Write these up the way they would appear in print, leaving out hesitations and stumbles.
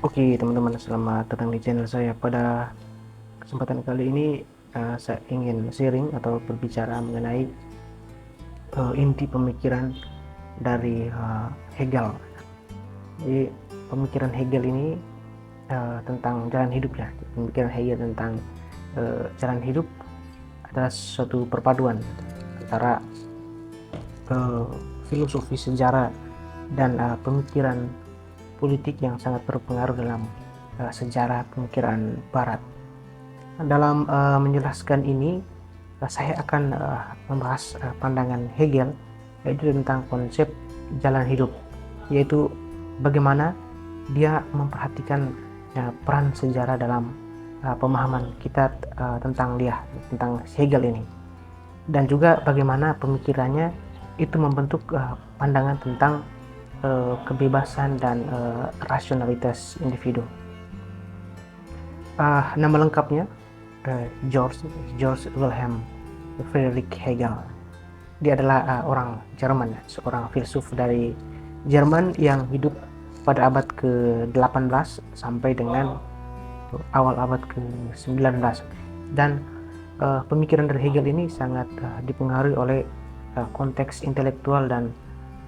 Oke teman-teman, selamat datang di channel saya. Pada kesempatan kali ini saya ingin sharing atau berbicara mengenai inti pemikiran dari Hegel. Jadi pemikiran Hegel ini tentang jalan hidup ya. Pemikiran Hegel tentang jalan hidup adalah suatu perpaduan antara filosofi sejarah dan pemikiran politik yang sangat berpengaruh dalam sejarah pemikiran Barat. Dalam menjelaskan ini, saya akan membahas pandangan Hegel, yaitu tentang konsep jalan hidup, yaitu bagaimana dia memperhatikan peran sejarah dalam pemahaman kita tentang dia, tentang Hegel ini, dan juga bagaimana pemikirannya itu membentuk pandangan tentang kebebasan dan rasionalitas individu. Nama lengkapnya George Wilhelm Friedrich Hegel. Dia adalah orang Jerman, seorang filsuf dari Jerman yang hidup pada abad ke-18 sampai dengan awal abad ke-19. Dan pemikiran dari Hegel ini sangat dipengaruhi oleh konteks intelektual dan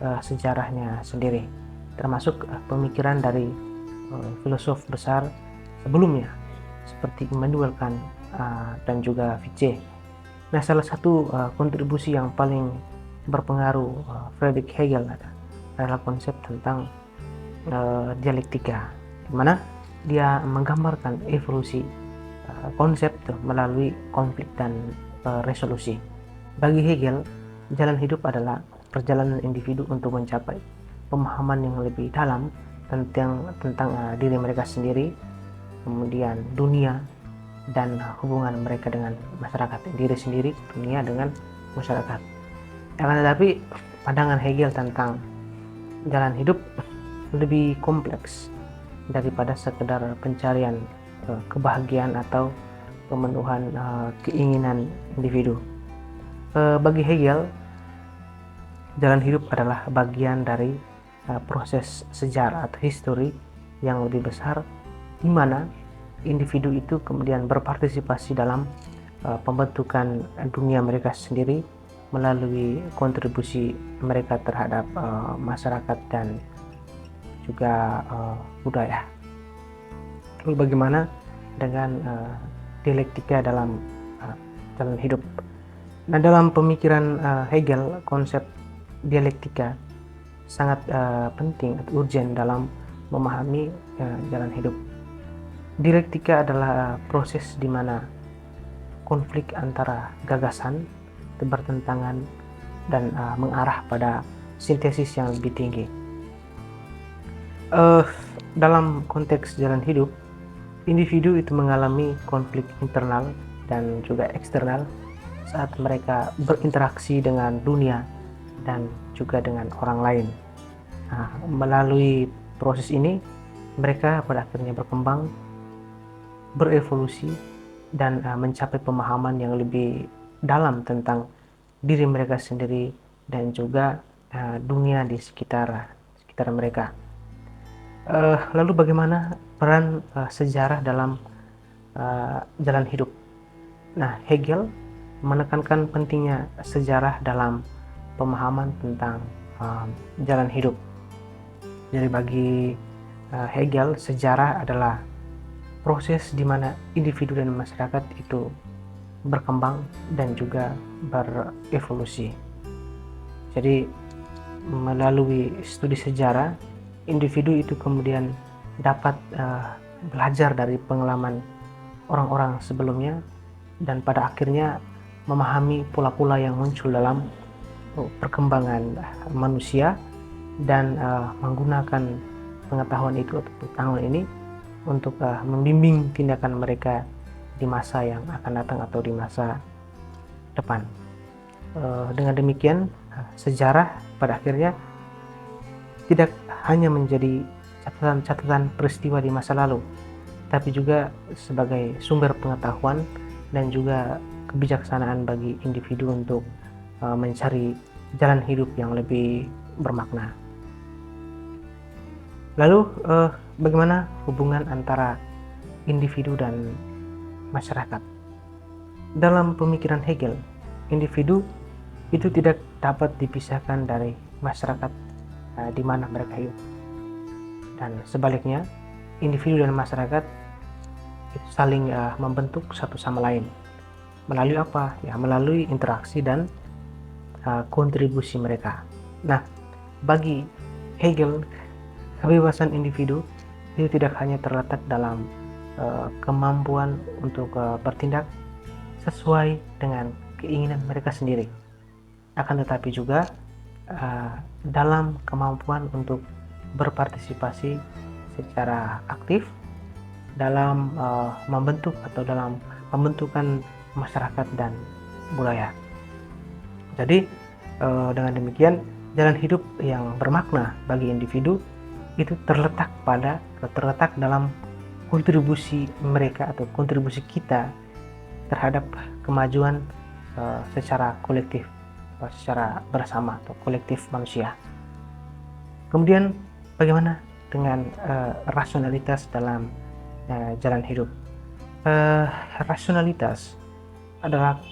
sejarahnya sendiri, termasuk pemikiran dari filosof besar sebelumnya seperti Immanuel Kant dan juga Fichte. Nah, salah satu kontribusi yang paling berpengaruh Friedrich Hegel adalah konsep tentang dialektika, di mana dia menggambarkan evolusi konsep melalui konflik dan resolusi. Bagi Hegel, jalan hidup adalah perjalanan individu untuk mencapai pemahaman yang lebih dalam tentang diri mereka sendiri, kemudian dunia, dan hubungan mereka dengan masyarakat, diri sendiri, dunia, dengan masyarakat. Akan tetapi pandangan Hegel tentang jalan hidup lebih kompleks daripada sekedar pencarian kebahagiaan atau pemenuhan keinginan individu. Bagi Hegel, jalan hidup adalah bagian dari proses sejarah atau histori yang lebih besar, di mana individu itu kemudian berpartisipasi dalam pembentukan dunia mereka sendiri melalui kontribusi mereka terhadap masyarakat dan juga budaya. Lalu bagaimana dengan dialektika dalam jalan hidup? Nah, dalam pemikiran Hegel, konsep dialektika sangat penting atau urgent dalam memahami jalan hidup. Dialektika adalah proses di mana konflik antara gagasan bertentangan dan mengarah pada sintesis yang lebih tinggi. Dalam konteks jalan hidup, individu itu mengalami konflik internal dan juga eksternal saat mereka berinteraksi dengan dunia dan juga dengan orang lain. Melalui proses ini, mereka pada akhirnya berkembang, berevolusi, dan mencapai pemahaman yang lebih dalam tentang diri mereka sendiri dan juga dunia di sekitar mereka. Lalu bagaimana peran sejarah dalam jalan hidup? Nah, Hegel menekankan pentingnya sejarah dalam pemahaman tentang jalan hidup. Jadi bagi Hegel, sejarah adalah proses di mana individu dan masyarakat itu berkembang dan juga berevolusi. Jadi melalui studi sejarah, individu itu kemudian dapat belajar dari pengalaman orang-orang sebelumnya dan pada akhirnya memahami pola-pola yang muncul dalam perkembangan manusia dan menggunakan pengetahuan itu atau pengetahuan ini untuk membimbing tindakan mereka di masa yang akan datang atau di masa depan. Dengan demikian, sejarah pada akhirnya tidak hanya menjadi catatan-catatan peristiwa di masa lalu, tapi juga sebagai sumber pengetahuan dan juga kebijaksanaan bagi individu untuk mencari jalan hidup yang lebih bermakna. Lalu bagaimana hubungan antara individu dan masyarakat? Dalam pemikiran Hegel, individu itu tidak dapat dipisahkan dari masyarakat di mana mereka hidup. Dan sebaliknya, individu dan masyarakat itu saling membentuk satu sama lain. Melalui apa? Ya, melalui interaksi dan kontribusi mereka. Nah, bagi Hegel, kebebasan individu itu tidak hanya terletak dalam kemampuan untuk bertindak sesuai dengan keinginan mereka sendiri, akan tetapi juga dalam kemampuan untuk berpartisipasi secara aktif dalam membentuk atau dalam pembentukan masyarakat dan budaya. Jadi dengan demikian, jalan hidup yang bermakna bagi individu itu terletak dalam kontribusi mereka atau kontribusi kita terhadap kemajuan secara kolektif, secara bersama atau kolektif manusia. Kemudian bagaimana dengan rasionalitas dalam jalan hidup? Rasionalitas adalah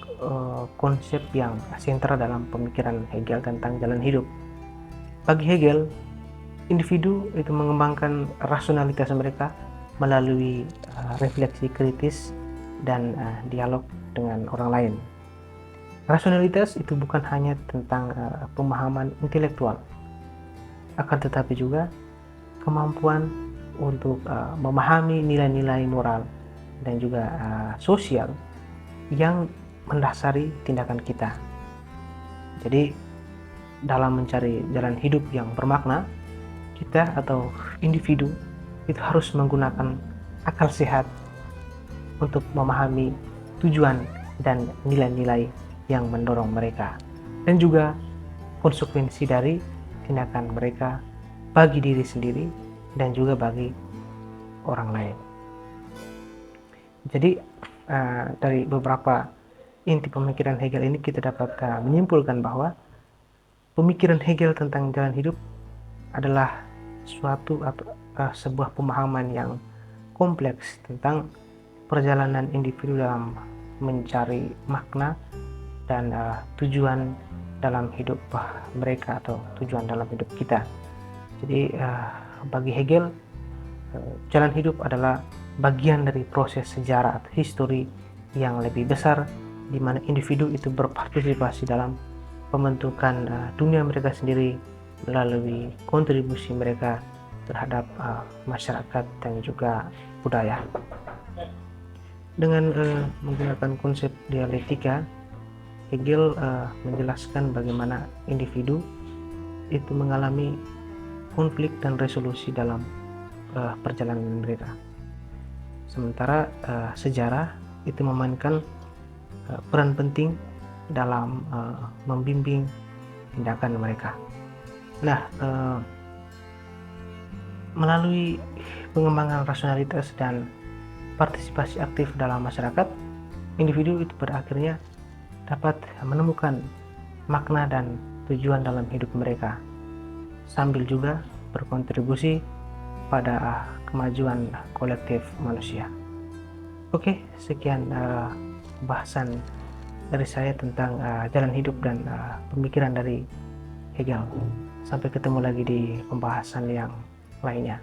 konsep yang sentral dalam pemikiran Hegel tentang jalan hidup. Bagi Hegel, individu itu mengembangkan rasionalitas mereka melalui refleksi kritis dan dialog dengan orang lain. Rasionalitas itu bukan hanya tentang pemahaman intelektual, akan tetapi juga kemampuan untuk memahami nilai-nilai moral dan juga sosial yang mendasari tindakan kita. Jadi dalam mencari jalan hidup yang bermakna, kita atau individu itu harus menggunakan akal sehat untuk memahami tujuan dan nilai-nilai yang mendorong mereka, dan juga konsekuensi dari tindakan mereka bagi diri sendiri dan juga bagi orang lain. Jadi dari beberapa inti pemikiran Hegel ini kita dapat menyimpulkan bahwa pemikiran Hegel tentang jalan hidup adalah suatu atau sebuah pemahaman yang kompleks tentang perjalanan individu dalam mencari makna dan tujuan dalam hidup mereka atau tujuan dalam hidup kita. Jadi bagi Hegel, jalan hidup adalah bagian dari proses sejarah atau histori yang lebih besar di mana individu itu berpartisipasi dalam pembentukan dunia mereka sendiri melalui kontribusi mereka terhadap masyarakat dan juga budaya. Dengan menggunakan konsep dialektika, Hegel menjelaskan bagaimana individu itu mengalami konflik dan resolusi dalam perjalanan mereka. Sementara sejarah itu memainkan peran penting dalam membimbing tindakan mereka. Nah, melalui pengembangan rasionalitas dan partisipasi aktif dalam masyarakat, individu itu pada akhirnya dapat menemukan makna dan tujuan dalam hidup mereka, sambil juga berkontribusi pada kemajuan kolektif manusia. Oke, sekian bahasan dari saya tentang jalan hidup dan pemikiran dari Hegel. Sampai ketemu lagi di pembahasan yang lainnya.